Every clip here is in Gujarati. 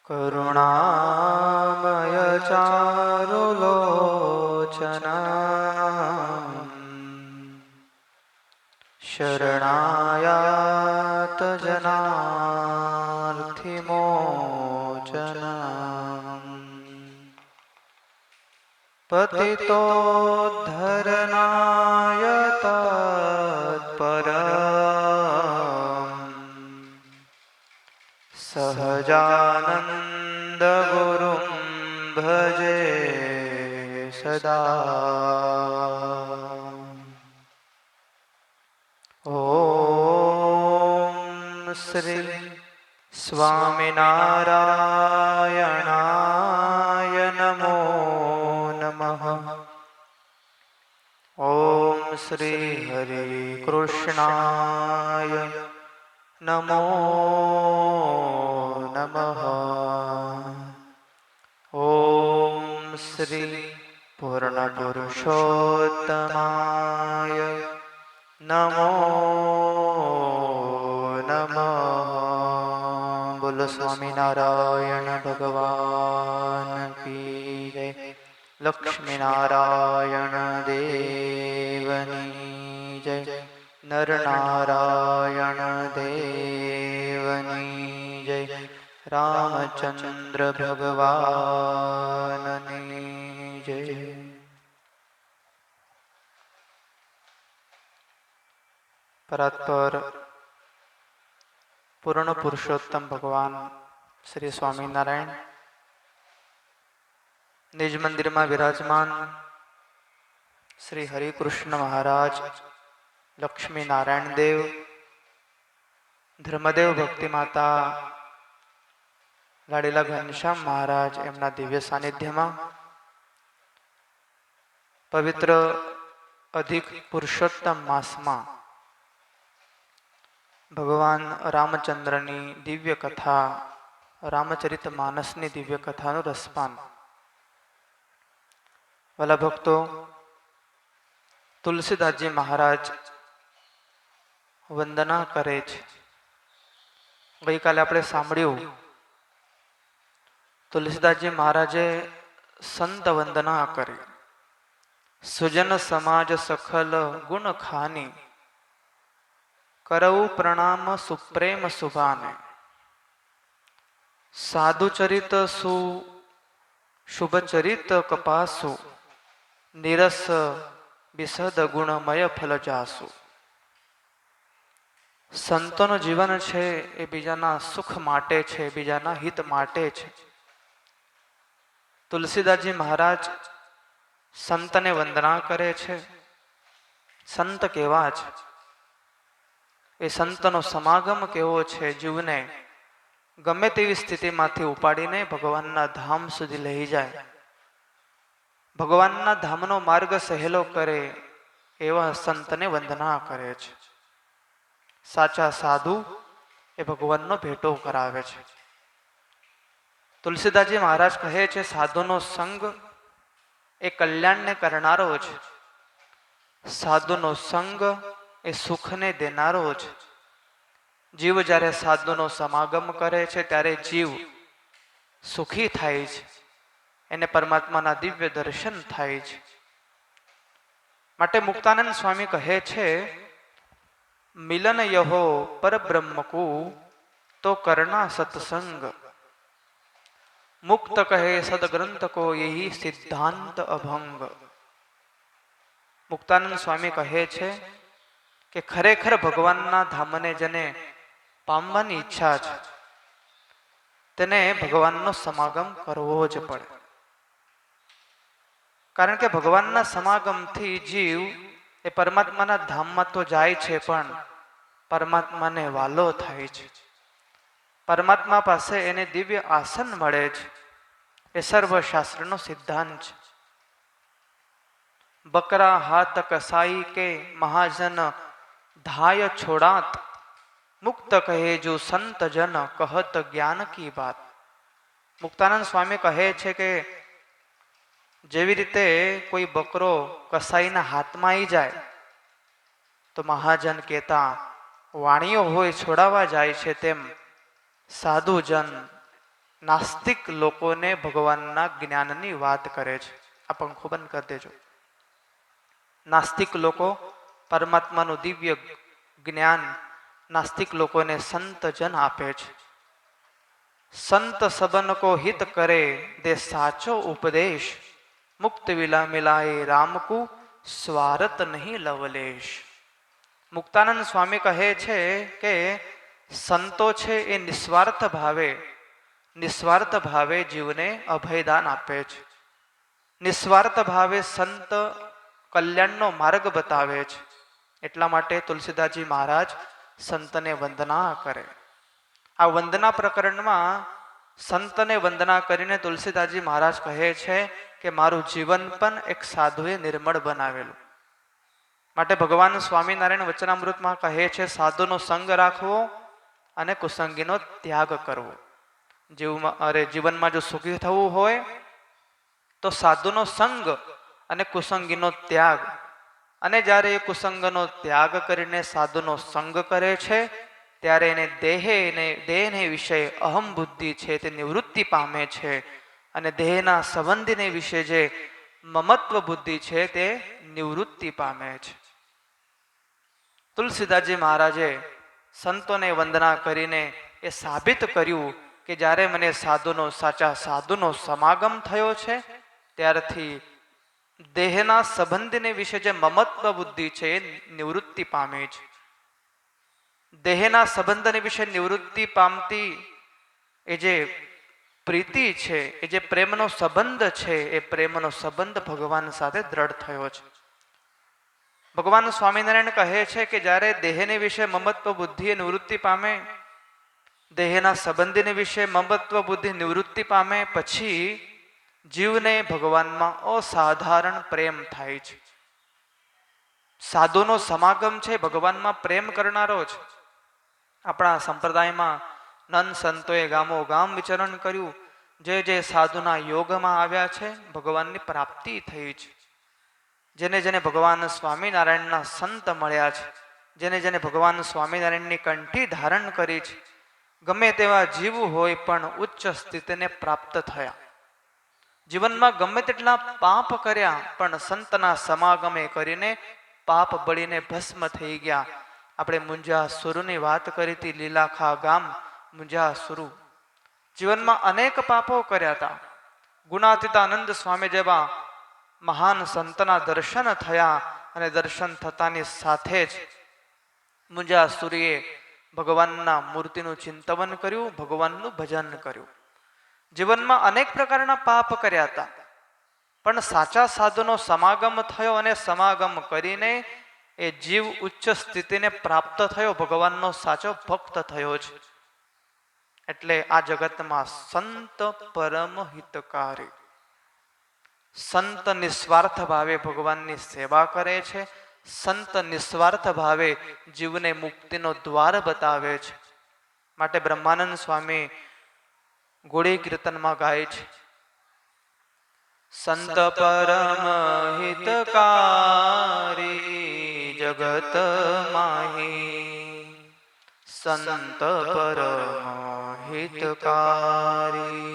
કરુણામય ચારુલોચના શરણાયાત જનાર્થિમોચના પતિતોદ્ધરણાય તત્પરમ સહજાનંદ ગુરુમ ભજે સદા. ઓમ શ્રી સ્વામિનારાયણાય નમો નમઃ. ઓમ શ્રી હરિ કૃષ્ણાય નમો નમઃ. ઓમ શ્રી પૂર્ણ પુરુષોત્તમાય નમો નમઃ. બોલો સ્વામિનારાયણ ભગવાન કી જય. લક્ષ્મીનારાયણ દેવની જય. નરનારાયણ દેવની જય. રામચંદ્ર ભગવાનની જય. પરાત્પર પૂર્ણ પુરુષોત્તમ ભગવાન શ્રી સ્વામિનારાયણ નિજ મંદિરમાં વિરાજમાન શ્રી હરિકૃષ્ણ મહારાજ, લક્ષ્મી નારાયણ દેવ, ધર્મદેવ ભક્તિ માતા લાડીલા ઘનશ્યામ મહારાજ એમના દિવ્ય સાનિધ્યમાં પવિત્ર અધિક પુરુષોત્તમ માસમાં ભગવાન રામચંદ્રની દિવ્ય કથા, રામચરિત માનસની દિવ્ય કથાનું રસપાન. વાલા ભક્તો, તુલસીદાસજી મહારાજ વંદના કરે છે. ગઈકાલે આપણે સાંભળ્યું તુલસીદાસજી મહારાજે સંત વંદના કરી. સુજન સમાજ સખલ ગુણ ખાની કરવું પ્રણામ સુપ્રેમ સુભાને. સાધુ ચરિત સુ શુભ ચરિત કપાસુ નિરસ બિસદ ગુણમય ફલ જાસુ. સંતોનું જીવન છે એ બીજાના સુખ માટે છે, બીજાના હિત માટે છે. તુલસીદાસજી મહારાજ સંતને વંદના કરે છે. સંત કેવા છે, એ સંતનો સમાગમ કેવો છે, જીવને ગમે તેવી સ્થિતિમાંથી ઉપાડીને ભગવાનના ધામ સુધી લઈ જાય, ભગવાનના ધામનો માર્ગ સહેલો કરે એવા સંતને વંદના કરે છે. સાચા સાધુ એ ભગવાનનો ભેટો કરાવે છે. તુલસીદાસજી મહારાજ કહે છે, સાધુનો સંગ એ કલ્યાણને કરનારો છે. સાધુનો સંગ એ સુખને દેનારો છે. જીવ જ્યારે સાધુનો સમાગમ કરે છે ત્યારે જીવ સુખી થાય છે, એને પરમાત્માના દિવ્ય દર્શન થાય છે. માટે મુક્તાનંદ સ્વામી કહે છે, મિલન યહો પરબ્રહ્મ કો તો કરના સત્સંગ. મુક્ત કહે સદગ્રંથ કો યહી સિદ્ધાંત અભંગ. મુક્તાનંદ સ્વામી કહે છે કે ખરેખર ભગવાનના ધામને જેને પામવાની ઈચ્છા છે તેને ભગવાનનો સમાગમ કરવો જ પડે. કારણ કે ભગવાનના સમાગમથી જીવ એ પરમાત્માના ધામમાં તો જાય છે, પણ પરમાત્માને વાલો થાય છે. પરમાત્મા પાસે એને દિવ્ય આસન મળે છે. એ સર્વશાસ્ત્રનો સિદ્ધાંત છે. બકરા હાથ કસાઈ કે મહાજન ધાય છોડાત. મુક્ત કહે જો સંત જન કહત જ્ઞાન કી બાત. મુક્તાનંદ સ્વામી કહે છે કે જેવી રીતે કોઈ બકરો કસાઈના હાથમાં આવી જાય તો મહાજન કહેતા વાણીઓ હોય છોડાવવા જાય છે, તેમ સાધુજન નાસ્તિક લોકોને ભગવાનના જ્ઞાનની વાત કરે છે. આ પંખો બંધ કરી દેજો. નાસ્તિક લોકો પરમાત્માનું દિવ્ય જ્ઞાન નાસ્તિક લોકોને સંતજન આપે છે. સંત સબન કો હિત કરે દે સાચો ઉપદેશ, મુક્ત વિલા મિલાએ રામકુ સ્વાર્થ નહીં લવલેશ. મુક્તાનંદ સ્વામી કહે છે કે સંતો છે એ નિસ્વાર્થ ભાવે જીવને અભયદાન આપે છે. નિસ્વાર્થ ભાવે સંત કલ્યાણનો માર્ગ બતાવે છે. એટલા માટે તુલસીદાસજી મહારાજ સંતને વંદના કરે. આ વંદના પ્રકરણમાં સંતને વંદના કરીને તુલસીદાસજી મહારાજ કહે છે કે મારું જીવન પણ એક સાધુએ નિર્મળ બનાવેલું. માટે ભગવાન સ્વામિનારાયણ વચનામૃતમાં કહે છે સાધુનો સંગ રાખવો અને કુસંગીનો ત્યાગ કરવો. જીવનમાં જો સુખી થવું હોય તો સાધુનો સંગ અને કુસંગીનો ત્યાગ. અને જ્યારે એ કુસંગનો ત્યાગ કરીને સાધુનો સંગ કરે છે ત્યારે એને દેહને વિશે અહમ બુદ્ધિ છે તે નિવૃત્તિ પામે છે. અને દેહના સંબંધીને વિશે જે મમત્વ બુદ્ધિ છે તે નિવૃત્તિ પામે છે. તુલસીદાસજી મહારાજે સંતોને વંદના કરીને એ સાબિત કર્યું કે જ્યારે મને સાચા સાધુનો સમાગમ થયો છે ત્યારથી દેહના સંબંધને વિશે જે મમત્વ બુદ્ધિ છે એ નિવૃત્તિ પામે છે. દેહના સંબંધને વિશે નિવૃત્તિ પામતી એ જે પ્રીતિ છે, એ જે પ્રેમનો સંબંધ છે, એ પ્રેમનો સંબંધ ભગવાન સાથે દ્રઢ થયો છે. ભગવાન સ્વામિનારાયણ કહે છે કે જ્યારે દેહને વિશે મમત્વ બુદ્ધિ એ નિવૃત્તિ પામે, દેહના સંબંધીને વિશે મમત્વ બુદ્ધિ નિવૃત્તિ પામે, પછી જીવને ભગવાનમાં અસાધારણ પ્રેમ થાય છે. સાધુનો સમાગમ છે ભગવાનમાં પ્રેમ કરનારો છે. આપણા સંપ્રદાયમાં નન સંતોએ ગામો ગામ વિચરણ કર્યું. જે સાધુના યોગમાં આવ્યા છે ભગવાનની પ્રાપ્તિ થઈ છે. જેને ભગવાન સ્વામિનારાયણના સંત મળ્યા છે, જેને ભગવાન સ્વામિનારાયણની કંઠી ધારણ કરી છે, ગમે તેવા જીવ હોય પણ ઉચ્ચ સ્થિતિને પ્રાપ્ત થયા. જીવનમાં ગમે તેટલા પાપ કર્યા પણ સંતના સમાગમે કરીને પાપ બળીને ભસ્મ થઈ ગયા. આપણે મુંજાસુરની વાત કરી હતી. લીલાખા ગામ મુંજાસુરુ જીવનમાં અનેક પાપો કર્યા હતા. ગુણાતીતાનંદ સ્વામી જેવા મહાન સંતના દર્શન થયા અને દર્શન થતાની સાથે જ મુંજાસુરીએ ભગવાનના મૂર્તિનું ચિંતન કર્યું, ભગવાનનું ભજન કર્યું. જીવનમાં અનેક પ્રકારના પાપ કર્યા હતા પણ સાચા સાધુનો સમાગમ થયો અને સમાગમ કરીને એ જીવ ઉચ્ચ સ્થિતિને પ્રાપ્ત થયો, ભગવાનનો સાચો ભક્ત થયો છે. એટલે આ જગતમાં સંત પરમ હિતકારી, સંત નિસ્વાર્થ ભાવે ભગવાનની સેવા કરે છે. સંત નિસ્વાર્થ ભાવે જીવને મુક્તિનો દ્વાર બતાવે છે. માટે બ્રહ્માનંદ સ્વામી ગોળી કીર્તનમાં ગાય છે, સંત પરમ હિતકારી જગત માહી, સંત પરમ હિતકારી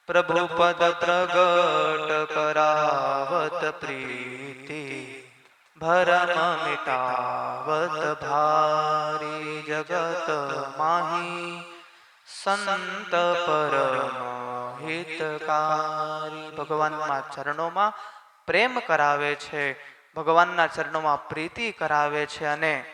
પ્રભુ પદ પ્રગટ કરાવત પ્રીતિ, ભરમ મિટાવત ભારી જગત માહી, સંત પરમ હિતકારી. ભગવાનના ચરણોમાં પ્રેમ કરાવે છે, ભગવાનના ચરણોમાં પ્રીતિ કરાવે છે. અને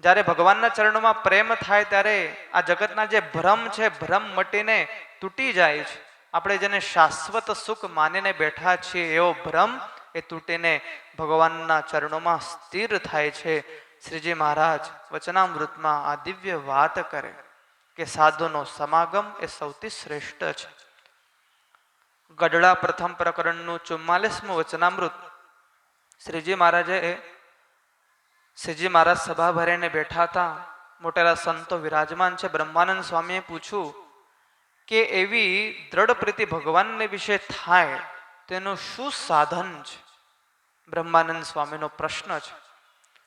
જ્યારે ભગવાનના ચરણોમાં પ્રેમ થાય ત્યારે આ જગતના જે ભ્રમ છે, ભ્રમ મટીને તૂટી જાય છે. આપણે જેને શાશ્વત સુખ માનીને બેઠા છીએ એવો ભ્રમ એ તૂટીને ભગવાનના ચરણોમાં સ્થિર થાય છે. શ્રીજી મહારાજ વચનામૃતમાં આ દિવ્ય વાત કરે કે સાધુનો સમાગમ એ સૌથી શ્રેષ્ઠ છે. ગઢડા પ્રથમ પ્રકરણનું 44મું વચનામૃત શ્રીજી મહારાજ સભા ભરીને બેઠા હતા. મોટેરા સંતો વિરાજમાન છે. બ્રહ્માનંદ સ્વામીએ પૂછ્યું કે એવી દ્રઢ પ્રીતિ ભગવાનને વિશે થાય તેનું શું સાધન છે? બ્રહ્માનંદ સ્વામીનો પ્રશ્ન છે.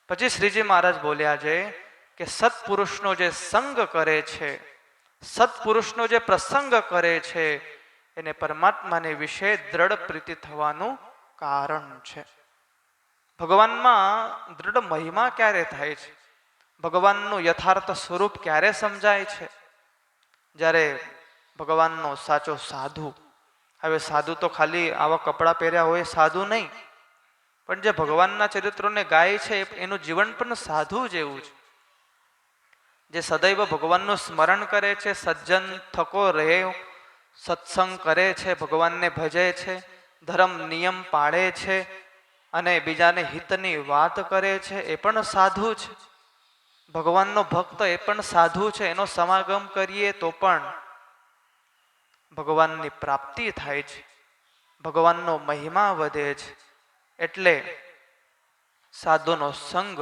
પછી શ્રીજી મહારાજ બોલ્યા છે કે સત્પુરુષનો જે સંગ કરે છે, સત્પુરુષનો જે પ્રસંગ કરે છે એને પરમાત્માને વિશે દ્રઢ પ્રીતિ થવાનું કારણ છે. ભગવાનમાં દ્રઢ મહિમા ક્યારે થાય છે, ભગવાનનું યથાર્થ સ્વરૂપ ક્યારે સમજાય છે? જ્યારે ભગવાનનો સાચો સાધુ, હવે સાધુ તો ખાલી આવા કપડાં પહેર્યા હોય સાધુ નહીં, પણ જે ભગવાનના ચરિત્રોને ગાય છે એનું જીવન પણ સાધુ જેવું છે. જે સદૈવ ભગવાનનું સ્મરણ કરે છે, સજ્જન થકો રહે, સત્સંગ કરે છે, ભગવાનને ભજે છે, ધર્મ નિયમ પાળે છે અને બીજાને હિતની વાત કરે છે, એ પણ સાધુ છે. ભગવાનનો ભક્ત એ પણ સાધુ છે. એનો સમાગમ કરીએ તો પણ ભગવાનની પ્રાપ્તિ થાય છે, ભગવાનનો મહિમા વધે છે. એટલે સાધુનો સંગ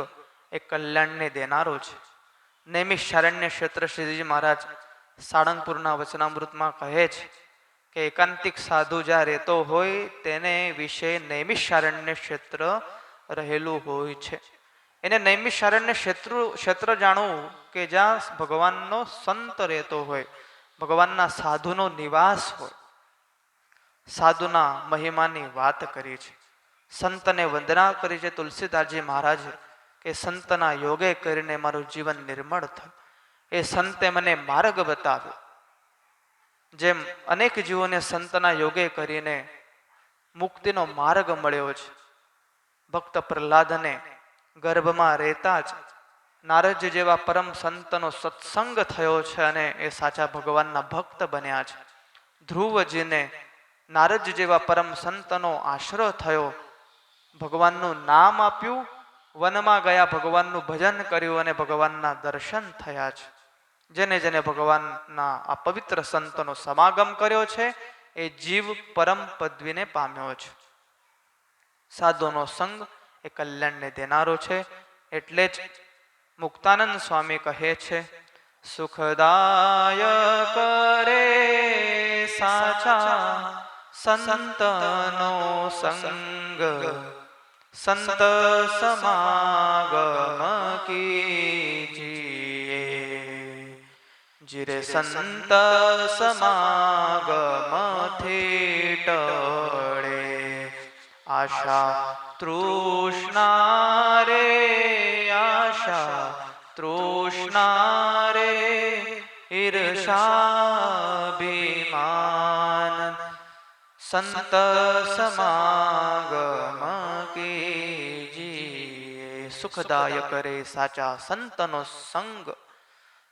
એ કલ્યાણને દેનારો છે. નૈમિષારણ્ય ક્ષેત્ર શ્રીજી મહારાજ સાળંગપુરના વચનામૃતમાં કહે છે કે એકાંતિક સાધુ જ્યાં રહેતો હોય તેને વિશે નૈમિષારણ્ય ક્ષેત્ર રહેલું હોય છે. એને નૈમિષારણ્ય ક્ષેત્ર જાણવું કે જ્યાં ભગવાનનો સંત રહેતો હોય, ભગવાનના સાધુનો નિવાસ હોય. સાધુના મહિમાની વાત કરી છે, સંતને વંદના કરી છે તુલસીદાસજી મહારાજે કે સંતના યોગે કરીને મારું જીવન નિર્મળ થયું. એ સંતે મને માર્ગ બતાવ્યો. જેમ અનેક જીવોને સંતના યોગે કરીને મુક્તિનો માર્ગ મળ્યો છે. ભક્ત પ્રહલાદને ગર્ભમાં રહેતા જ નારદજી જેવા પરમ સંતનો સત્સંગ થયો છે અને એ સાચા ભગવાનના ભક્ત બન્યા છે. ધ્રુવજીને નારદજી જેવા પરમ સંતનો આશરો થયો, ભગવાનનું નામ આપ્યું, વનમાં ગયા, ભગવાનનું ભજન કર્યું અને ભગવાનના દર્શન થયા છે. જેને જેને ભગવાનના આ પવિત્ર સંતનો સમાગમ કર્યો છે એ જીવ પરમ પદવીને પામ્યો છે. સાધુનો સંગ એ કલ્યાણને દેનારો છે. એટલે જ મુક્તાનંદ સ્વામી કહે છે, સુખદાયક રે સાચા સંતનો સંગ, સંત સમાગમ કીજીએ. જીરે સંત સમાગમથી ટળે આશા તૃષ્ણા રે, આશા તૃષ્ણા રે, ઈર્ષાભિમાન, સંત સમાગમ કીજીએ. સુખદાયક રે સાચા સંતનો સંગ,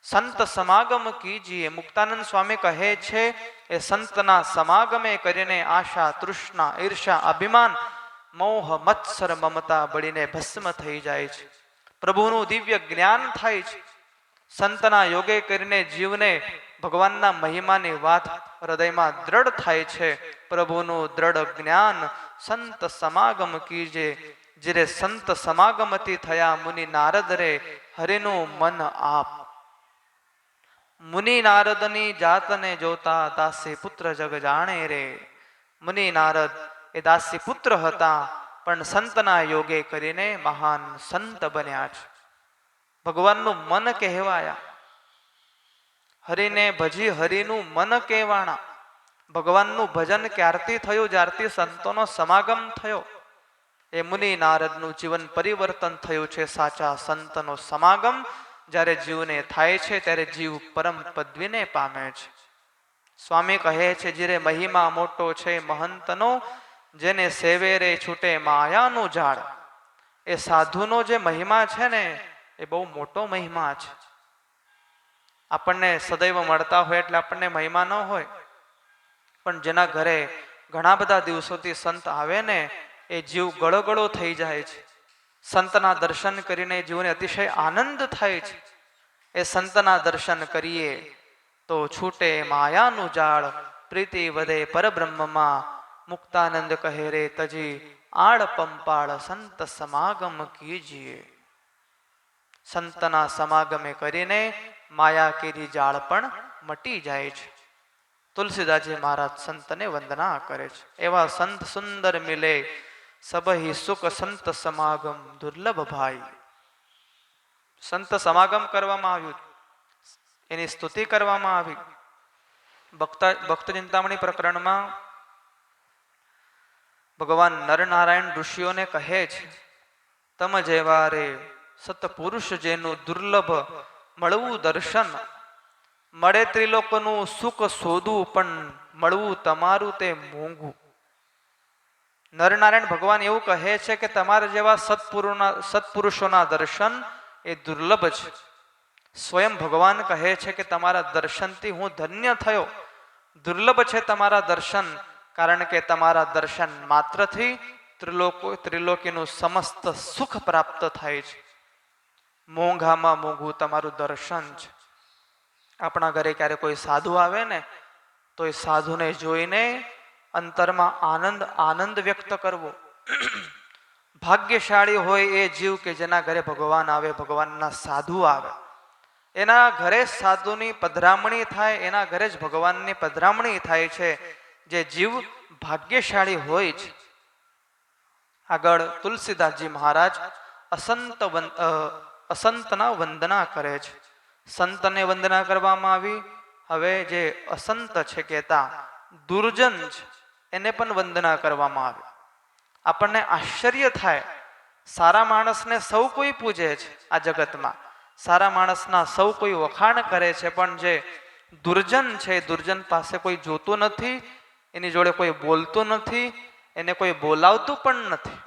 સંત સમાગમ કીજીએ. મુક્તાનંદ સ્વામી કહે છે એ સંતના સમાગમે કરીને આશા તૃષ્ણા ઈર્ષા અભિમાન મોહ મત્સર મમતા બળીને ભસ્મ થઈ જાય છે. પ્રભુનું દિવ્ય જ્ઞાન થાય છે. સંતના યોગે કરીને જીવને ભગવાનના મહિમાની વાત હૃદયમાં દ્રઢ થાય છે. પ્રભુનું દ્રઢ જ્ઞાન સંત સમાગમ કીજે. જીરે સંત સમાગમથી થયા મુનિ નારદ રે, હરિનું મન આપ. મુનિ નારદની જાતને જોતા દાસી પુત્ર જગ જાણે રે. મુનિ નારદ એ દાસી પુત્ર હતા પણ સંતના યોગે કરીને મહાન સંત બન્યા છે. ભગવાનનું મન કહેવાયા, હરિને ભજી હરિનું મન કહેવાણા. ભગવાનનું ભજન ક્યારથી થયું? જ્યારથી સંતોનો સમાગમ થયો. એ મુનિ નારદનું જીવન પરિવર્તન થયું છે. સાચા સંતનો સમાગમ જ્યારે જીવને થાય છે ત્યારે જીવ પરમ પદવીને પામે છે. સ્વામી કહે છે, જીરે મહિમા મોટો છે મહંતનો, જેને સેવે રે છૂટે માયાનું ઝાડ. એ સાધુનો જે મહિમા છે ને એ બહુ મોટો મહિમા છે. આપણને સદૈવ મળતા હોય એટલે આપણને મહિમા ન હોય, પણ જેના ઘરે ઘણા બધા દિવસોથી સંત આવે ને એ જીવ ગળગળો થઈ જાય છે. સંતના દર્શન કરીને જીવને અતિશય આનંદ થાય છે. એ સંતના દર્શન કરીએ તો છૂટે માયાનું જાળ, પ્રીતિ વધે પરબ્રહ્મમાં. મુક્તાનંદ કહે રે તજી આળ પંપાળ, સંત સમાગમ કીજીએ. સંતના સમાગમે કરીને માયા કીધી જાળ પણ મટી જાય છે. તુલસીદાસજી મહારાજ સંતને વંદના કરે છે. એવા સંત સુંદર મિલે સબહી સુખ, સંત સમાગમ દુર્લભ ભાઈ. સંત સમાગમ કરવામાં આવ્યું. એની સ્તુતિ કરવામાં આવી. ભક્ત ચિંતામણી પ્રકરણમાં ભગવાન નરનારાયણ ઋષિઓને કહે છે, તમ જેવા રે સતપુરુષ જેનું દુર્લભ મળવું દર્શન, મળે ત્રિલોકનું સુખ શોધવું પણ મળવું તમારું તે મોંઘું. નરનારાયણ ભગવાન એવું કહે છે કે તમારા જેવા સત્પુરુષોના દર્શન એ દુર્લભ છે. સ્વયં ભગવાન કહે છે કે તમારા દર્શનથી હું ધન્ય થયો. દુર્લભ છે તમારા દર્શન, કારણ કે તમારા દર્શન માત્રથી ત્રિલોકીનું સમસ્ત સુખ પ્રાપ્ત થાય છે. મોંઘામાં મોંઘું તમારું દર્શન છે. આપણા ઘરે ક્યારે કોઈ સાધુ આવે ને તો એ સાધુને જોઈને અંતરમાં આનંદ વ્યક્ત કરવો. ભાગ્યશાળી હોય એ જીવ કે જેના ઘરે ભગવાન આવે, ભગવાનના સાધુ આવે. એના ઘરે સાધુની પધરામણી થાય, એના ઘરે જ ભગવાનની પધરામણી થાય છે. જે જીવ ભાગ્યશાળી હોય છે. આગળ તુલસીદાસજી મહારાજ અસંતના વંદના કરે છે. સંતને વંદના કરવામાં આવી. હવે જે અસંત છે કહેતા દુર્જન છે એને પણ વંદના કરવામાં આવી. આપણને આશ્ચર્ય થાય, સારા માણસને સૌ કોઈ પૂજે છે આ જગતમાં, સારા માણસના સૌ કોઈ વખાણ કરે છે, પણ જે દુર્જન છે દુર્જન પાસે કોઈ જોતું નથી, એની જોડે કોઈ બોલતું નથી, એને કોઈ બોલાવતું પણ નથી.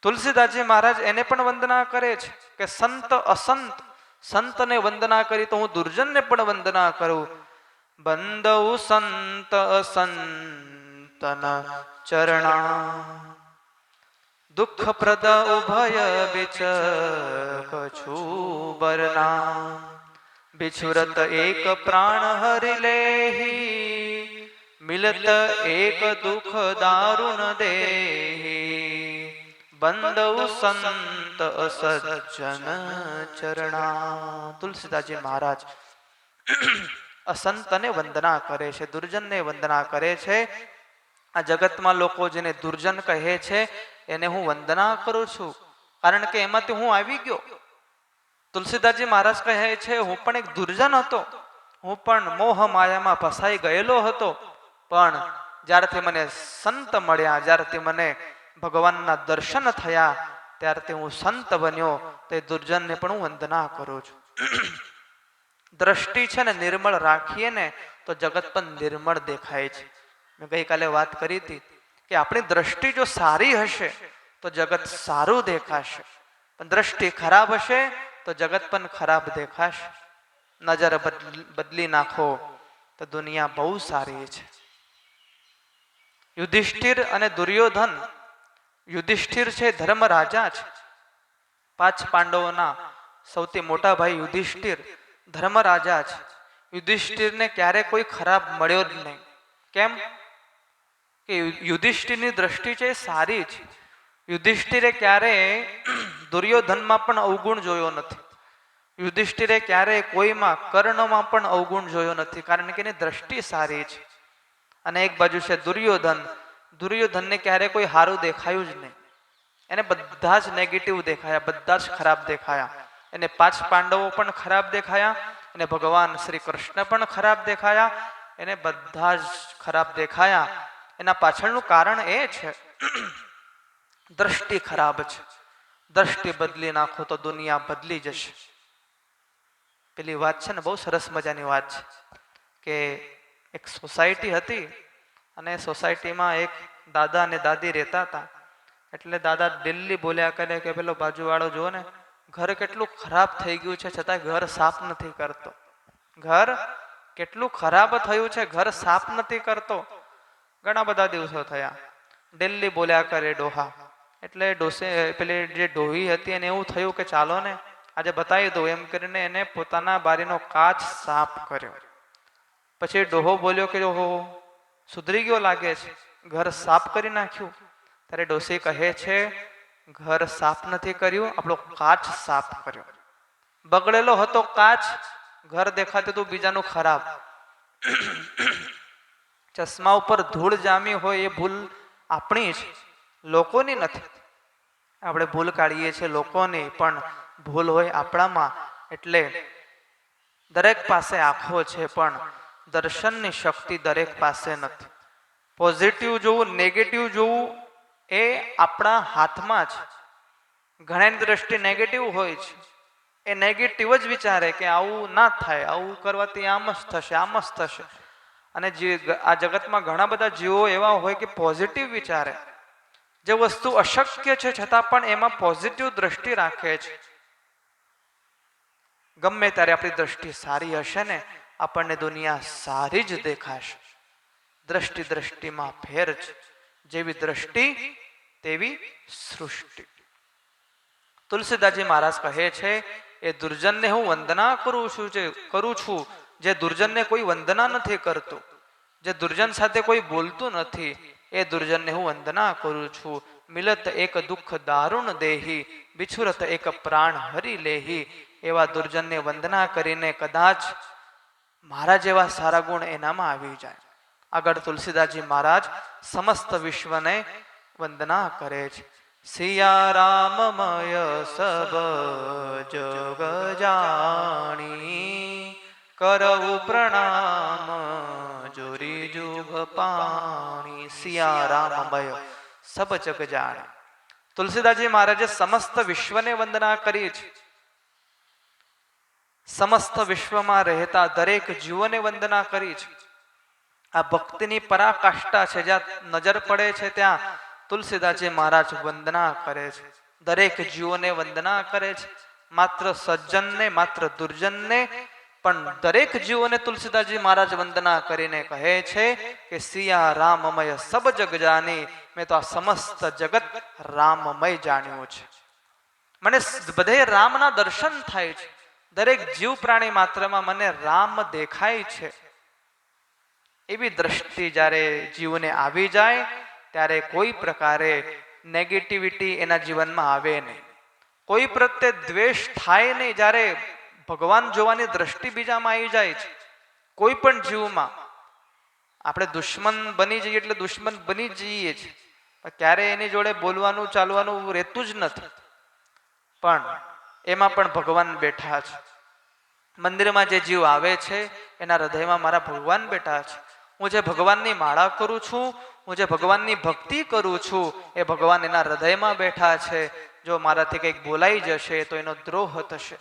તુલસીદાસજી મહારાજ એને પણ વંદના કરે છે કે સંત અસંત, સંતને વંદના કરી તો હું દુર્જનને પણ વંદના કરું. બંદઉ સંત અસંતના ચરણા, દુઃખપ્રદ ઉભય બિચ કછુ બરના. બિછુરત એક પ્રાણ હરિ લેહી, મિલત એક દુઃખ દારુણ દેહી. બંદઉ સંત અસજ્જન ચરણા. તુલસીદાસજી મહારાજ અસંતને વંદના કરે છે, દુર્જનને વંદના કરે છે. આ જગતમાં લોકો જેને દુર્જન કહે છે એને હું વંદના કરું છું, કારણ કે એમાંથી હું આવી ગયો. તુલસીદાસજી મહારાજ કહે છે હું પણ એક દુર્જન હતો, હું પણ મોહ માયામાં ફસાઈ ગયેલો હતો, પણ જ્યારથી મને સંત મળ્યા, જ્યારથી મને ભગવાનના દર્શન થયા, ત્યારથી હું સંત બન્યો. તે દુર્જનને પણ હું વંદના કરું છું. દ્રષ્ટિ છે ને નિર્મળ રાખીએ ને તો જગત પણ નિર્મળ દેખાય છે. મેં ગઈકાલે વાત કરી હતી કે આપણી દ્રષ્ટિ જો સારી હશે તો જગત સારું દેખાશે, પણ દ્રષ્ટિ ખરાબ હશે તો જગત પણ ખરાબ દેખાશે. નજર બદલી નાખો તો દુનિયા બહુ સારી છે. યુધિષ્ઠિર અને દુર્યોધન. યુધિષ્ઠિર છે ધર્મ રાજા છે. 5 પાંડવોના સૌથી મોટા ભાઈ યુધિષ્ઠિર ધર્મ રાજા છે. યુધિષ્ઠિરને ક્યારે કોઈ ખરાબ મળ્યો જ નહીં. કેમ કે યુધિષ્ઠિરની દ્રષ્ટિ છે સારી છે. યુધિષ્ઠિરે ક્યારે દુર્યોધનમાં પણ અવગુણ જોયો નથી. યુધિષ્ઠિરે ક્યારે કોઈમાં કર્ણમાં પણ અવગુણ જોયો નથી, કારણ કે એની દ્રષ્ટિ સારી છે. અને એક બાજુ છે દુર્યોધન. દુર્યોધનને ક્યારે કોઈ સારું દેખાયું જ નહીં, એને બધા જ નેગેટિવ દેખાયા, બધા જ ખરાબ દેખાયા. એને 5 પાંડવો પણ ખરાબ દેખાયા, એને ભગવાન શ્રી કૃષ્ણ પણ ખરાબ દેખાયા, એને બધા જ ખરાબ દેખાયા. એના પાછળનું કારણ એ છે દ્રષ્ટિ ખરાબ છે. દ્રષ્ટિ બદલી નાખો તો દુનિયા બદલી જશે. પેલી વાત છે ને બહુ સરસ મજાની વાત છે કે એક સોસાયટી હતી અને સોસાયટીમાં એક દાદા અને દાદી રહેતા હતા. એટલે દાદા દિલ્હી બોલ્યા કરે કે પેલો બાજુવાળો જુઓ ને, ઘર કેટલું ખરાબ થઈ ગયું છે છતાં ઘર સાફ નથી કરતો. ઘર કેટલું ખરાબ થયું છે, ઘર સાફ નથી કરતો. ઘણા બધા દિવસો થયા. દિલ્હી બોલ્યા કરે ડોહા. એટલે પેલી જે ડોહી હતી એને એવું થયું કે ચાલો ને આજે બતાવી દઉં, એમ કરીને એને પોતાના બારીનો કાચ સાફ કર્યો. પછી ડોહો બોલ્યો કે ઓહો સુધરી ગયો લાગે છે, ઘર સાફ કરી નાખ્યું. ત્યારે ડોસી કહે છે ઘર સાફ નથી કર્યું, આપણો કાચ સાફ કર્યો. બગડેલો હતો કાચ, ઘર દેખાતું હતું બીજાનું ખરાબ. ચશ્મા ઉપર ધૂળ જામી હોય એ ભૂલ આપણી જ, લોકોની નથી. આપણે ભૂલ કાઢીએ છીએ લોકોની, પણ ભૂલ હોય આપણામાં. એટલે દરેક પાસે આંખો છે, પણ દર્શનની શક્તિ દરેક પાસે નથી. પોઝિટિવ જોવું, નેગેટિવ જોવું એ આપણા હાથમાં છે. ઘણાની દ્રષ્ટિ નેગેટિવ હોય છે, એ નેગેટિવ જ વિચારે કે આવું ના થાય, આવું કરવાથી આમ જ થશે, આમ જ થશે. અને આ જગતમાં ઘણા બધા જીવો એવા હોય કે પોઝિટિવ વિચારે, જે વસ્તુ અશક્ય છે છતાં પણ એમાં પોઝિટિવ દ્રષ્ટિ રાખે છે. ગમે ત્યારે આપણી દ્રષ્ટિ સારી હશે ને, આપણને દુનિયા સારી જ દેખાશે. દ્રષ્ટિ દ્રષ્ટિમાં ફેર છે. જેવી દ્રષ્ટિ તેવી સૃષ્ટિ. તુલસીદાસજી મહારાજ કહે છે, એ દુર્જનને હું વંદના કરું છું, જે દુર્જનને કોઈ વંદના નથી કરતું, જે દુર્જન સાથે કોઈ બોલતું નથી, એ દુર્જનને હું વંદના કરું છું. મિલત એક દુઃખ દારૂણ દેહી, બિછુરત એક પ્રાણ હરી લેહી. એવા દુર્જનને વંદના કરીને કદાચ મારા જેવા સારા ગુણ એનામાં આવી જાય. આગળ તુલસીદાસજી મહારાજ સમસ્ત વિશ્વને વંદના કરે છે. સિયા રામમય સબ જગ જાણી, કરવું પ્રણામ જોરી જુગ પાણી. સિયા રામમય સબ જગ જાણી. તુલસીદાસજી મહારાજે સમસ્ત વિશ્વને વંદના કરી છે. સમસ્ત વિશ્વમાં રહેતા દરેક જીવોને વંદના કરી છે. આ ભક્તિની પરાકાષ્ઠા છે. જ્યાં નજર પડે છે ત્યાં તુલસીદાસજી મહારાજ વંદના કરે છે. દરેક જીવોને વંદના કરે છે. માત્ર સજ્જનને, માત્ર દુર્જનને, પણ દરેક જીવોને તુલસીદાસજી મહારાજ વંદના કરીને કહે છે કે સિયા રામમય સબ જગ જાની. મેં તો આ સમસ્ત જગત રામમય જાણ્યું છે. મને બધે રામના દર્શન થાય છે. દરેક જીવ પ્રાણી માત્રમાં મને રામ દેખાય છે. એવી દ્રષ્ટિ જ્યારે જીવને આવી જાય ત્યારે કોઈ પ્રકારે નેગેટિવિટી એના જીવનમાં આવે નહીં. કોઈ પ્રત્યે દ્વેષ થાય નહીં. જ્યારે ભગવાન જોવાની દ્રષ્ટિ બીજામાં આવી જાય છે, કોઈ પણ જીવમાં આપણે દુશ્મન બની જઈએ એટલે દુશ્મન બની જઈએ છીએ, ક્યારે એની જોડે બોલવાનું ચાલવાનું રહેતું જ નથી. પણ એમાં પણ ભગવાન બેઠા છે. મંદિરમાં જે જીવ આવે છે એના હૃદયમાં મારા ભગવાન બેઠા છે. હું જે ભગવાનની માળા કરું છું, હું જે ભગવાનની ભક્તિ કરું છું, એ ભગવાન એના હૃદયમાં બેઠા છે. જો મારાથી કંઈક બોલાઈ જશે તો એનો દ્રોહ થશે.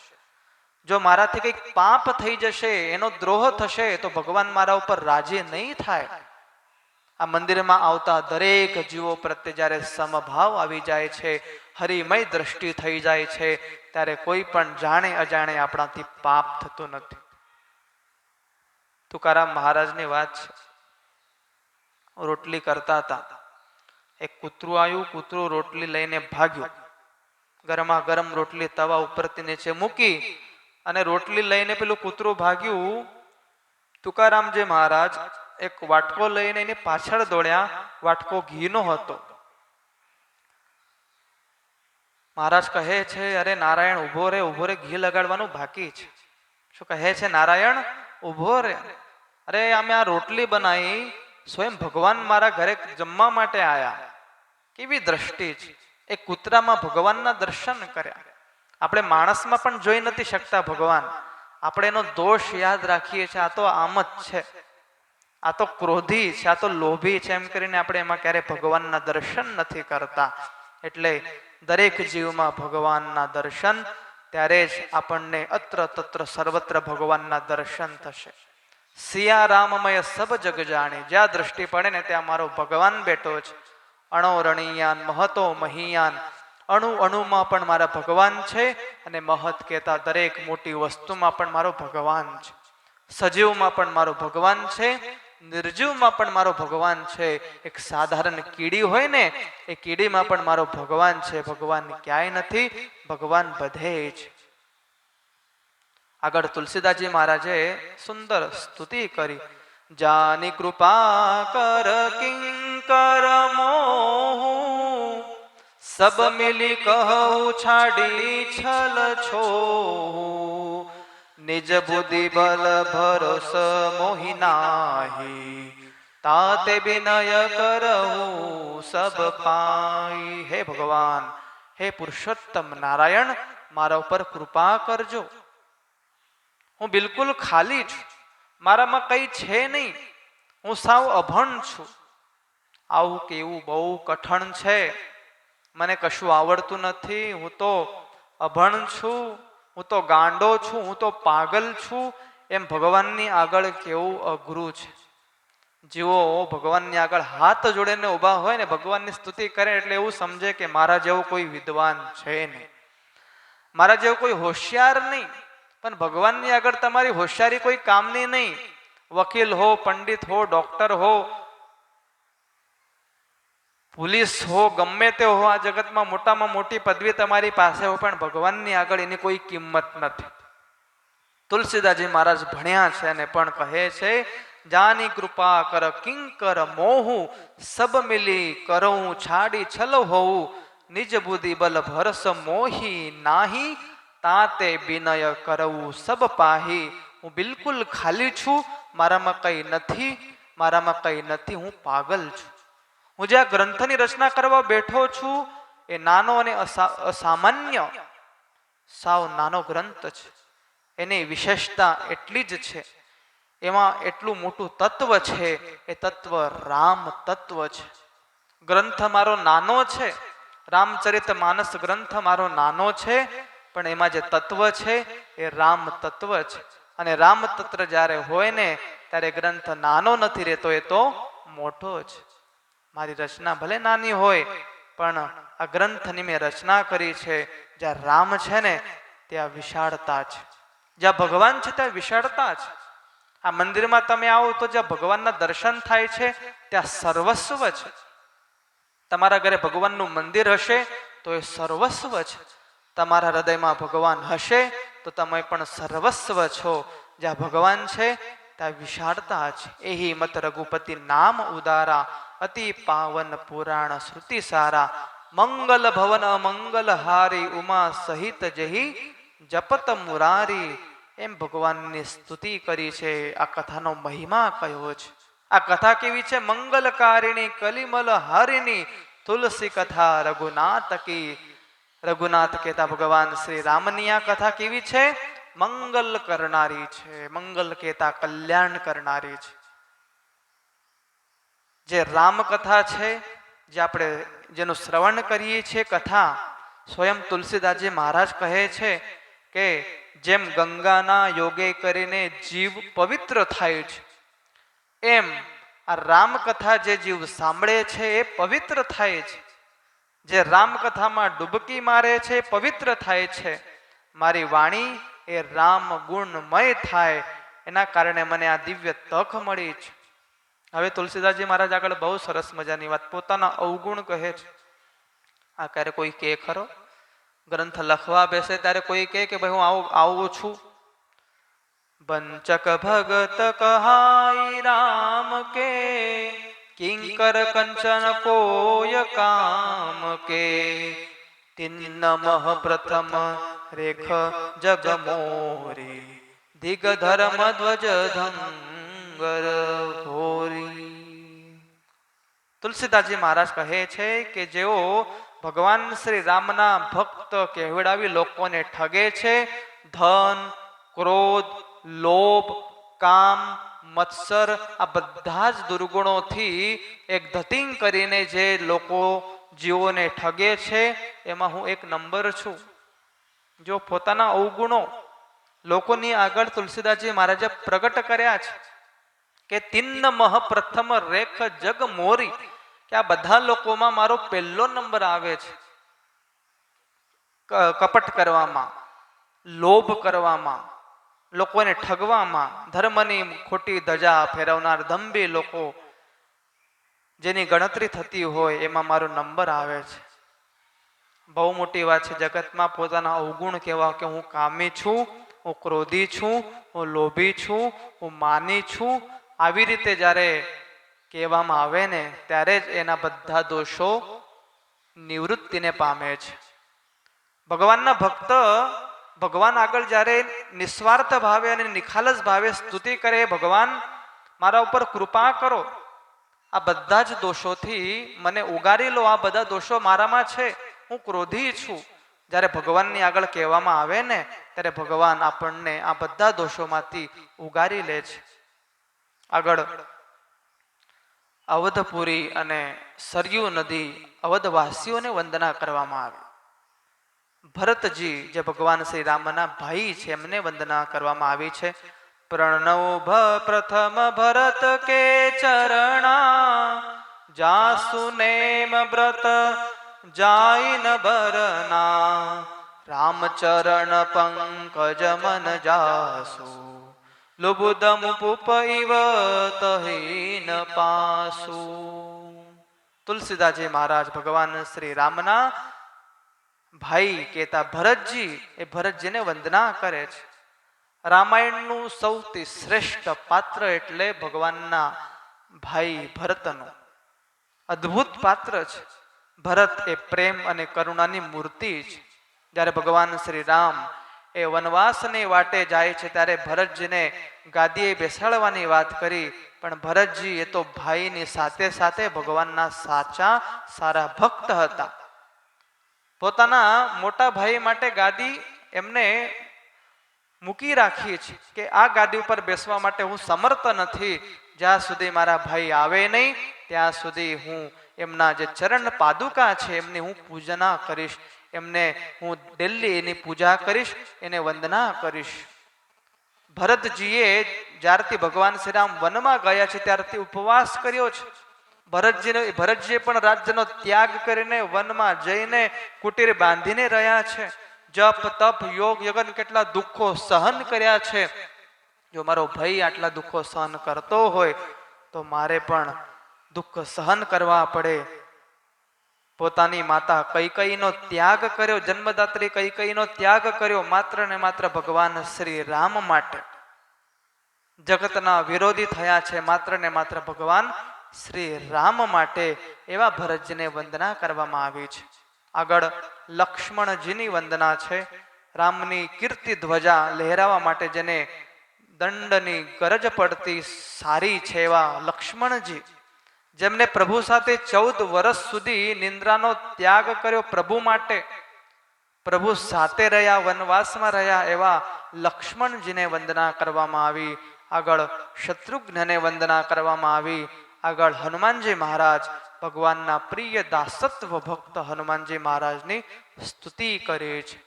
જો મારાથી કંઈક પાપ થઈ જશે, એનો દ્રોહ થશે, તો ભગવાન મારા ઉપર રાજી નહીં થાય. આ મંદિરમાં આવતા દરેક જીવો પ્રત્યે જ્યારે સમભાવ આવી જાય છે, હરિમય દ્રષ્ટિ થઈ જાય છે, ત્યારે કોઈ પણ જાણે અજાણે આપણાથી પાપ થતું નથી. તુકારામ મહારાજની વાત છે. રોટલી કરતા હતા, એક કૂતરું આવ્યું. કૂતરું રોટલી લઈને ભાગ્યું. ગરમા ગરમ રોટલી તવા ઉપરથી નીચે મૂકી અને રોટલી લઈને પેલું કૂતરું ભાગ્યું. તુકારામજી મહારાજ એક વાટકો લઈને એની પાછળ દોડ્યા. વાટકો ઘીનો હતો. મહારાજ કહે છે, અરે નારાયણ ઉભો રે, ઉભો રે, ઘી લગાડવાનું બાકી છે. શું કહે છે? નારાયણ ઉભો રે, અરે અમે આ રોટલી બનાવી, સ્વયં ભગવાન મારા ઘરે જમવા માટે આયા. કેવી દ્રષ્ટિ છે! એ કૂતરામાં ભગવાનના દર્શન કર્યા. આપણે માણસમાં પણ જોઈ નથી શકતા ભગવાન. આપણે એનો દોષ યાદ રાખીએ છીએ, આ તો આમ જ છે, આ તો ક્રોધી છે, આ તો લોભી છે, એમ કરીને આપણે એમાં ક્યારે ભગવાનના દર્શન નથી કરતા. એટલે દરેક જીવમાં ભગવાનના દર્શન, ત્યારે જ આપણને અત્ર તત્ર સર્વત્ર ભગવાનના દર્શન થશે. સિયા રામમય સબ જગ જાણે. જ્યાં દ્રષ્ટિ પડે ને ત્યાં મારો ભગવાન બેઠો છે. અણોરણીયાન મહતો મહિયાન. અણુ અણુમાં પણ મારા ભગવાન છે, અને મહત કહેતા દરેક મોટી વસ્તુમાં પણ મારો ભગવાન છે. સજીવમાં પણ મારો ભગવાન છે, નિર્જીવમાં પણ મારો ભગવાન છે. એક સાધારણ કીડી હોય ને, એ કીડીમાં પણ મારો ભગવાન છે. ભગવાન ક્યાંય નથી, ભગવાન બધે છે. આગળ તુલસીદાસજી મહારાજે સુંદર સ્તુતિ કરી. જાની કૃપા કર કિંકર મોહ, સબ મિલી કહું છાડી છલ છો. નિજ બુદ્ધિ બલ ભરોસ મોહી નાહી, તાતે વિનય કરહું સબ પાઈ. હે ભગવાન, હે પુરુષોત્તમ નારાયણ, મારા ઉપર કૃપા કરજો. હું બિલકુલ ખાલી છું, મારામાં કંઈ છે નહીં, હું સાવ અભણ છું. આવું કેવું બહુ કઠણ છે. મને કશું આવડતું નથી, હું તો અભણ છું, હું તો ગાંડો છું, હું તો પાગલ છું, એમ ભગવાનની આગળ કેવું અઘરું છે. જેવો ભગવાનની આગળ હાથ જોડીને ઊભા હોય ને, ભગવાનની સ્તુતિ કરે એટલે એવું સમજે કે મારા જેવો કોઈ વિદ્વાન છે નહીં, મારા જેવો કોઈ હોશિયાર નહીં. પણ ભગવાનની આગળ તમારી હોશિયારી કોઈ કામની નહીં. વકીલ હો, પંડિત હો, ડોક્ટર હો, પોલીસ હો, ગમે તે હો, આ જગતમાં મોટામાં મોટી પદવી તમારી પાસે હો, પણ ભગવાનની આગળ એની કોઈ કિંમત નથી. તુલસીદાસજી મહારાજ ભણ્યા છે અને પણ કહે છે, જાની કૃપા કર કિંકર મોહુ, સબ મિલી કરું છાડી છલ હોઉં, નિજ બુદ્ધિ બલ ભરસ મોહી નાહી, તાતે વિનય કરવું સબ પાહી. હું બિલકુલ ખાલી છું, મારામાં કંઈ નથી, મારામાં કંઈ નથી, હું પાગલ છું. હું જે આ ગ્રંથની રચના કરવા બેઠો છું એ નાનો અને અસામાન્ય સાવ નાનો ગ્રંથ છે. એની વિશેષતા એટલી જ છે, એમાં એટલું મોટું તત્વ છે, એ તત્વ રામ તત્વ છે. ગ્રંથ મારો નાનો છે, રામચરિત માનસ ગ્રંથ મારો નાનો છે, પણ એમાં જે તત્વ છે એ રામ તત્વ છે. અને રામ તત્વ જ્યારે હોય ને ત્યારે ગ્રંથ નાનો નથી રહેતો, એ તો મોટો છે. મારી રચના ભલે નાની હોય, પણ આ ગ્રંથની મેં રચના કરી છે. જ્યાં રામ છે ને ત્યાં વિશાળતા છે, જ્યાં ભગવાન છે ત્યાં વિશાળતા છે. આ મંદિરમાં તમે આવો તો જ્યાં ભગવાનના દર્શન થાય છે ત્યાં સર્વસ્વ છે. તમારા ઘરે ભગવાનનું મંદિર હશે તો એ સર્વસ્વ છે. તમારા હૃદયમાં ભગવાન હશે તો તમે પણ સર્વસ્વ છો. જ્યાં ભગવાન છે ત્યાં વિશાળતા છે. એહી મત રઘુપતિ નામ ઉદારા, અતિ પાવન પુરાણ શ્રુતિ સારા, મંગલ ભવન અમંગલ હારી, ઉમા સહિત જહી જપત મુરારી. એમ ભગવાનની સ્તુતિ કરી છે. આ કથાનો મહિમા કયો છે? આ કથા કેવી છે? મંગલકારિણી કલિમલ હારિણી, તુલસી કથા રઘુનાથ કી. રઘુનાથ કહેતા ભગવાન શ્રી રામની આ કથા કેવી છે? મંગલ કરનારી છે. મંગલ કહેતા કલ્યાણ કરનારી છે. જે રામ કથા છે, જે આપણે જેનું શ્રવણ કરીએ છીએ કથા, સ્વયં તુલસીદાસજી મહારાજ કહે છે કે જેમ ગંગાના યોગે કરીને જીવ પવિત્ર થાય છે, એમ આ રામકથા જે જીવ સાંભળે છે એ પવિત્ર થાય છે. જે રામકથામાં ડૂબકી મારે છે એ પવિત્ર થાય છે. મારી વાણી એ રામ ગુણમય થાય, એના કારણે મને આ દિવ્ય તક મળી છે. હવે તુલસીદાસજી મહારાજ આગળ બહુ સરસ મજાની વાત, પોતાના અવગુણ કહે છે. આ ક્યારે કોઈ કે ખરો? ગ્રંથ લખવા બેસે ત્યારે કોઈ કે ભાઈ હું આવું છું. બંચક ભગત કહાઈ રામ કે, કિંકર કંચન કોય કામ કે, તિન્નમઃ પ્રથમ રેખ જગ મોરી, દિગ ધર્મ ધ્વજ ધંગર ઘોરી. તુલસીદાસજી મહારાજ કહે છે કે જેઓ ભગવાન શ્રી રામના ભક્ત કહેવડાવી લોકોને ઠગે છે, ધન, ક્રોધ, લોભ, કામ, મત્સર, આ બધા જ દુર્ગુણોથી એક ધતિંગ કરીને જે લોકો જીવોને ઠગે છે, એમાં હું એક નંબર છું. જો પોતાના અવગુણો લોકોની આગળ તુલસીદાસજી મહારાજે પ્રગટ કર્યા છે કે તિન્નમઃ પ્રથમ રેખ જગ મોરી, કે આ બધા લોકોમાં મારો પહેલો નંબર આવે છે. કપટ કરવામાં, લોભ કરવામાં, લોકોને ઠગવામાં, ધર્મની ખોટી ધજા ફેરવનાર દંભી લોકો જેની ગણતરી થતી હોય એમાં મારો નંબર આવે છે. બહુ મોટી વાત છે. જગતમાં પોતાના અવગુણ કહેવા કે હું કામી છું, હું ક્રોધી છું, હું લોભી છું, હું માની છું, આવી રીતે જ્યારે કહેવામાં આવે ને ત્યારે જ એના બધા દોષો નિવૃત્તિને પામે છે. ભગવાનના ભક્ત ભગવાન આગળ જ્યારે નિસ્વાર્થ ભાવે અને નિખાલસ ભાવે સ્તુતિ કરે, ભગવાન મારા ઉપર કૃપા કરો, આ બધા જ દોષોથી મને ઉગારી લો, આ બધા દોષો મારામાં છે, હું ક્રોધી છું, જ્યારે ભગવાનની આગળ કહેવામાં આવે ને ત્યારે ભગવાન આપણને આ બધા દોષોમાંથી ઉગારી લે છે. આગળ અવધપુરી અને સરયુ નદી અવધવાસીઓને વંદના કરવામાં આવી. ભરતજી જે ભગવાન શ્રી રામના ભાઈ છે એમને વંદના કરવામાં આવી છે. પ્રણવ પ્રથમ ભરત કે ચરણા જાસુ નેમ વ્રત જાઈન બરના રામચરણ પંકજ મન જાસુ લુબુદમ પુપૈવ તહીન પાસુ. તુલસીદાસજી મહારાજ ભગવાન શ્રી રામના ભાઈ કહેતા ભરતજી એ ભરતજીને વંદના કરે છે. રામાયણનું સૌથી શ્રેષ્ઠ પાત્ર એટલે ભગવાનના ભાઈ ભરતનું અદ્ભુત પાત્ર છે. ભરત એ પ્રેમ અને કરુણાની મૂર્તિ છે. જ્યારે ભગવાન શ્રી રામ એ વનવાસની વાટે જાય છે ત્યારે ભરતજીને ગાદીએ બેસાડવાની વાત કરી, પણ ભરતજી એ તો ભાઈની સાથે સાથે ભગવાનના સાચા સારા ભક્ત હતા. પોતાના મોટા ભાઈ માટે ગાદી એમને મૂકી રાખી છે કે આ ગાદી ઉપર બેસવા માટે હું સમર્થ નથી. જ્યાં સુધી મારા ભાઈ આવે નહીં ત્યાં સુધી હું એમના જે ચરણ પાદુકા છે એમની હું પૂજના કરીશ, એમને હું ડેલી એની પૂજા કરીશ, એને વંદના કરીશ. ભરતજીએ જ્યારથી ભગવાન શ્રી રામ વનમાં ગયા છે ત્યારથી ઉપવાસ કર્યો છે. ભરતજીએ પણ રાજ્યનો ત્યાગ કરીને વનમાં જઈને કુટીર બાંધીને રહ્યા છે. જપ તપ યોગ યજ્ઞ કેટલા દુઃખો સહન કર્યા છે. જો મારો ભાઈ આટલા દુઃખો સહન કરતો હોય તો મારે પણ દુઃખ સહન કરવા પડે. પોતાની માતા કૈકેયીનો ત્યાગ કર્યો, જન્મદાત્રી કૈકેયીનો ત્યાગ કર્યો માત્ર ને માત્ર ભગવાન શ્રી રામ માટે. જગતના વિરોધી થયા છે માત્ર ને માત્ર ભગવાન શ્રી રામ માટે. એવા ભરતજીને વંદના કરવામાં આવી છે. આગળ લક્ષ્મણજીની વંદના છે. રામની કીર્તિ ધ્વજા લહેરાવા માટે જેને દંડની ગરજ પડતી સારી છે એવા લક્ષ્મણજી, જેમને પ્રભુ સાથે 14 વર્ષ સુધી નિંદ્રાનો ત્યાગ કર્યો પ્રભુ માટે, પ્રભુ સાથે રહ્યા, વનવાસમાં રહ્યા એવા લક્ષ્મણજીને વંદના કરવામાં આવી. આગળ શત્રુઘ્નને વંદના કરવામાં આવી. આગળ હનુમાનજી મહારાજ ભગવાનના પ્રિય દાસત્વ ભક્ત હનુમાનજી મહારાજની સ્તુતિ કરે છે.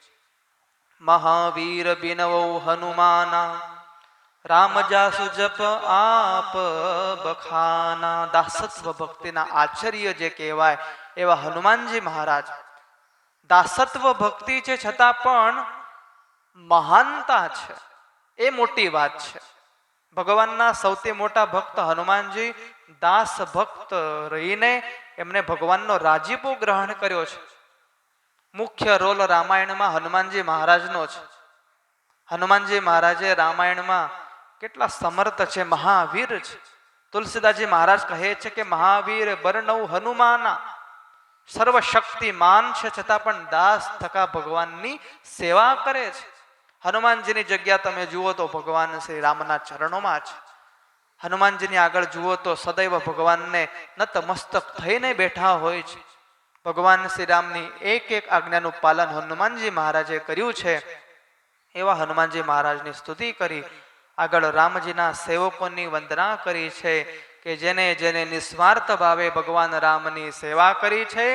મહાવીર બિનવો હનુમાના રામ જાસુ જપ આપ બખાના. દાસત્વ ભક્તિના આચાર્ય જે કહેવાય એવા હનુમાનજી મહારાજ. દાસત્વ ભક્તિ છે છતાં પણ મહાનતા છે એ મોટી વાત છે. ભગવાનના સૌથી મોટા ભક્ત હનુમાનજી દાસ ભક્ત રહીને એમને ભગવાનનો રાજીપો ગ્રહણ કર્યો છે. મુખ્ય રોલ રામાયણમાં હનુમાનજી મહારાજનો છે. હનુમાનજી મહારાજે રામાયણમાં કેટલા સમર્થ છે, મહાવીર છે. તુલસીદાસજી મહારાજ કહે છે કે મહાવીર બરનૌ હનુમાના, સર્વશક્તિમાન છે છતાં પણ દાસ થકા ભગવાનની સેવા કરે છે. હનુમાનજીની જગ્યા તમે જુઓ તો ભગવાન શ્રી રામના ચરણોમાં છે. હનુમાનજીની આગળ જુઓ તો સદૈવ ભગવાનને નતમસ્તક થઈને બેઠા હોય છે. ભગવાન શ્રી રામની એક એક આજ્ઞાનું પાલન હનુમાનજી મહારાજે કર્યું છે. એવા હનુમાનજી મહારાજની સ્તુતિ કરી. આગળ રામજીના સેવકોની વંદના કરી છે કે જેને જેને નિસ્વાર્થ ભાવે ભગવાન રામની સેવા કરી છે,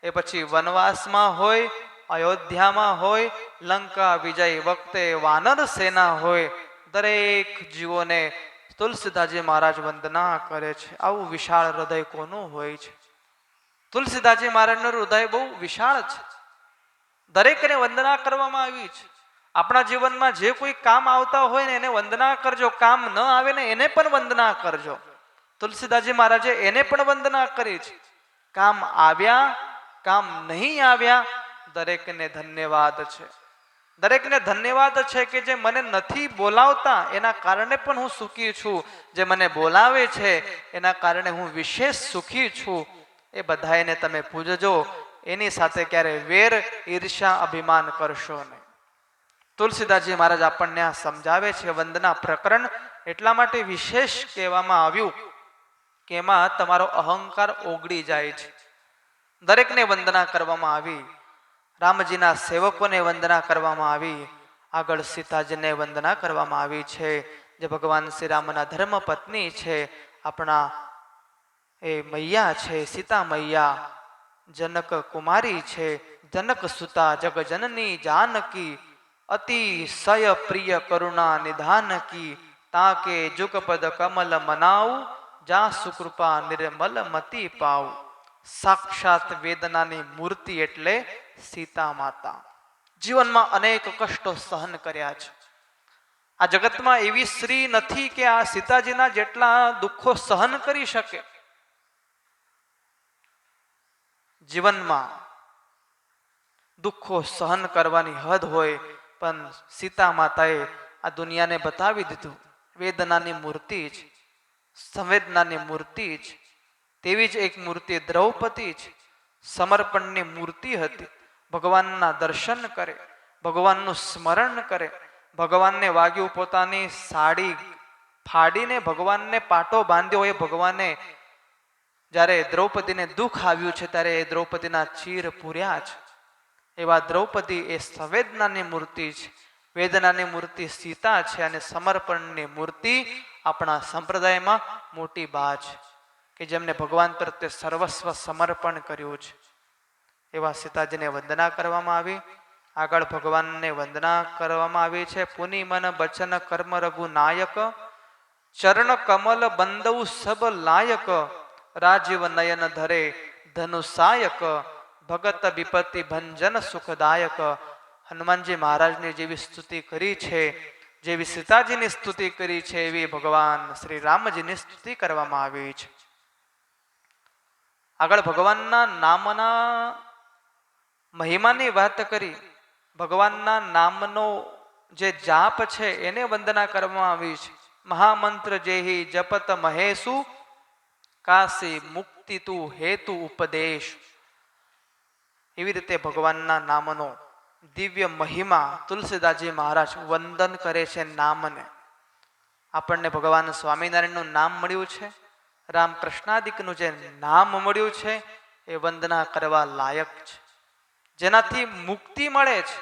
એ પછી વનવાસમાં હોય, અયોધ્યામાં હોય, લંકા વિજય વખતે વાનર સેના હોય, દરેક જીવોને તુલસીદાસજી મહારાજ વંદના કરે છે. આવું વિશાળ હૃદય કોનું હોય છે? તુલસીદાસજી મહારાજનું હૃદય બહુ વિશાળ છે. દરેકને વંદના કરવામાં આવી છે. આપણા જીવનમાં જે કોઈ કામ આવતા હોય ને એને વંદના કરજો, કામ ન આવે ને એને પણ વંદના કરજો. તુલસીદાસજી મહારાજે એને પણ વંદના કરી છે. કામ આવ્યા, કામ નહીં આવ્યા, દરેકને ધન્યવાદ છે. દરેકને ધન્યવાદ છે કે જે મને નથી બોલાવતા એના કારણે પણ હું સુખી છું, જે મને બોલાવે છે એના કારણે હું વિશેષ સુખી છું. એ બધાને તમે પૂજજો. એની સાથે ક્યારે વેર ઈર્ષા અભિમાન કરશો નહીં. તુલસીદાસજી મહારાજ આપણને આ સમજાવે છે. વંદના પ્રકરણ એટલા માટે વિશેષ કહેવામાં આવ્યું કે એમાં તમારો અહંકાર ઓગળી જાય છે. દરેકને વંદના કરવામાં આવી. રામજીના સેવકોને વંદના કરવામાં આવી, આગળ સીતાજીને વંદના કરવામાં આવી છે, જે ભગવાન શ્રી રામના ધર્મપત્ની છે, આપણા એ મૈયા છે, સીતા મૈયા, જનક કુમારી છે, જનક સુતા જગજનની જાનકી, અતિશય પ્રિય કરુણા નિધાન કી, તાકે જુગપદ કમલ મનાવ, જા સુકૃપા નિર્મલ મતિ પાવ. સાક્ષાત વેદનાની મૂર્તિ એટલે સીતા માતા. જીવનમાં અનેક કષ્ટો સહન કર્યા છે. આ જગતમાં એવી સ્ત્રી નથી કે આ સીતાજીના જેટલા દુઃખો સહન કરી શકે. જીવનમાં દુઃખો સહન કરવાની હદ હોય, પણ સીતા માતાએ આ દુનિયાને બતાવી દીધું. વેદનાની મૂર્તિ જ, સંવેદનાની મૂર્તિ જ. તેવી જ એક મૂર્તિ દ્રૌપદી જ સમર્પણની મૂર્તિ હતી. ભગવાનના દર્શન કરે, ભગવાનનું સ્મરણ કરે, ભગવાનને વાગ્યું પોતાની સાડી ફાડીને ભગવાનને પાટો બાંધ્યો હોય. ભગવાને જ્યારે દ્રૌપદીને દુઃખ આવ્યું છે ત્યારે એ દ્રૌપદીના ચીર પૂર્યા છે. એવા દ્રૌપદી એ સંવેદનાની મૂર્તિ છે, વેદનાની મૂર્તિ સીતા છે, અને સમર્પણની મૂર્તિ આપણા સંપ્રદાયમાં મોટી બા છે, કે જેમને ભગવાન પ્રત્યે સર્વસ્વ સમર્પણ કર્યું છે. એવા સીતાજીને વંદના કરવામાં આવી. આગળ ભગવાનને વંદના કરવામાં આવી છે. પુનિ મન બચન કર્મ રઘુ નાયક, ચરણ કમલ બંદવ સબ લાયક, રાજીવ નયન ધરે ધનુષાયક, ભગત વિપત્તિ ભંજન સુખદાયક. હનુમાનજી મહારાજની જેવી સ્તુતિ કરી છે, જેવી સીતાજીની સ્તુતિ કરી છે, એવી ભગવાન શ્રી રામજીની સ્તુતિ કરવામાં આવી છે. આગળ ભગવાનના નામના મહિમાની વાત કરી. ભગવાનના નામનો જે જાપ છે એને વંદના કરવામાં આવી છે. મહામંત્ર જેહી જપત મહેશુ, કાશી મુક્તિ તું હેતુ ઉપદેશ. એવી રીતે ભગવાનના નામનો દિવ્ય મહિમા તુલસીદાસજી મહારાજ વંદન કરે છે નામને. આપણને ભગવાન સ્વામિનારાયણનું નામ મળ્યું છે, રામકૃષ્ણાદિકનું જે નામ મળ્યું છે એ વંદના કરવા લાયક છે, જેનાથી મુક્તિ મળે છે.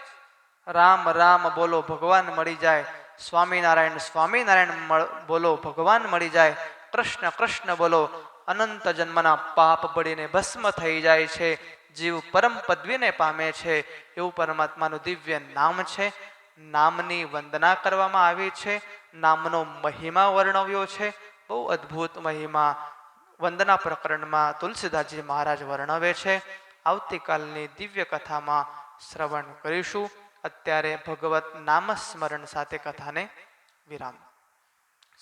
રામ રામ બોલો ભગવાન મળી જાય, સ્વામિનારાયણ સ્વામિનારાયણ બોલો ભગવાન મળી જાય, કૃષ્ણ કૃષ્ણ બોલો અનંત જન્મના પાપ બળીને ભસ્મ થઈ જાય છે, જીવ પરમ પદવીને પામે છે. એવું પરમાત્માનું દિવ્ય નામ છે. નામની વંદના કરવામાં આવી છે, નામનો મહિમા વર્ણવ્યો છે. બહુ અદ્ભુત મહિમા વંદના પ્રકરણમાં તુલસીદાસજી મહારાજ વર્ણવે છે. આવતીકાલની દિવ્ય કથામાં શ્રવણ કરીશું. અત્યારે ભગવત નામ સ્મરણ સાથે કથાને વિરામ.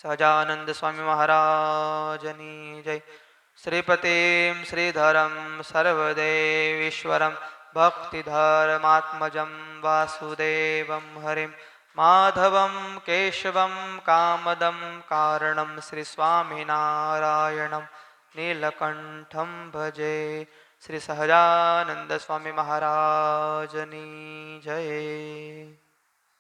સહજાનંદ સ્વામી મહારાજની જય. શ્રીપતિમ શ્રીધરમ સર્વદેવીશ્વરમ ભક્તિધર્માત્મજમ વાસુદેવમ હરિમ માધવમ કેશવમ કામદમ કારણમ શ્રી સ્વામિનારાયણમ નીલકંઠમ ભજે. શ્રી સહજાનંદ સ્વામી મહારાજની જય.